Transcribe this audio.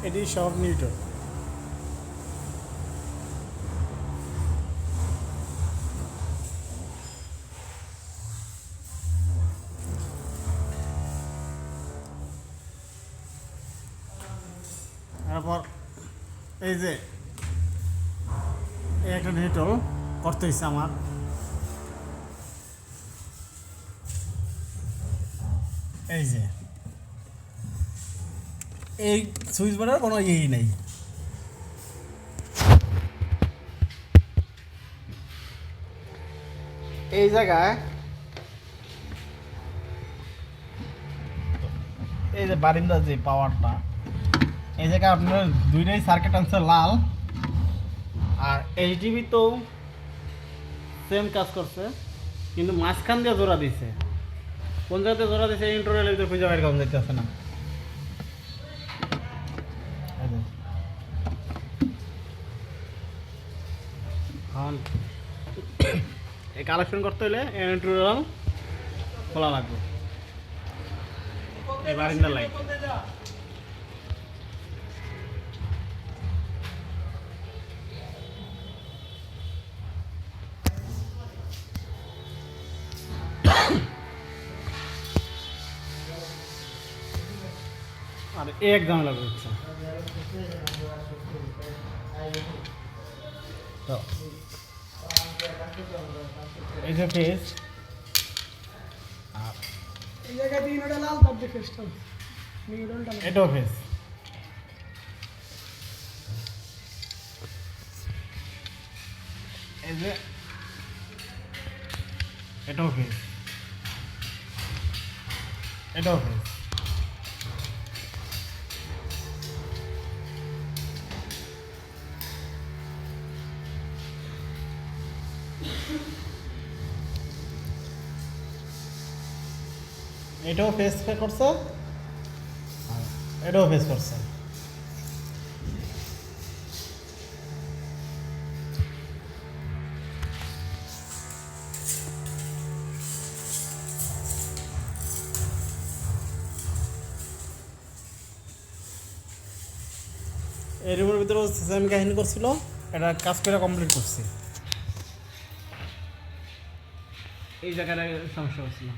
এটি সব নিউটন। তারপর এই যে একটা নিউটন করতে হচ্ছে আমার। এই যে এই সুইচ বোর্ডের কোনো ইয়েই নেই। এই জায়গায় এই যে বারিন্দার যে পাওয়ারটা, এই জায়গায় আপনার দুইটাই সার্কিট আনছে লাল, আর এইচডিবি তো সেম কাজ করছে, কিন্তু মাঝখান দিয়ে জোড়া দিছে। কোন জায়গাতে জোড়া দিছে এই ইন্টারনালের ভিতরে খুঁজে বের করা যাইতেছে না। এই কালেকশন করতে হলে ইন্টারনাল খোলা লাগবে। এই বারিন্দার লাইট আর এক ঝামেলা করছে। তো এই যে ফেস, আর এই জায়গায় তিনটা লাল তার যে ফেসটা নিউটনটা এটাও ফেস। এই যে এটাও ফেস, এটাও ফেস। এটাও ফেস করছে, আর এটাও ফেস করছে। এই রুমের ভিতরে সেম কাহিনী করছিল, এটা কাজ করে কমপ্লিট করছি। এই জায়গাটা সমস্যা হচ্ছিল।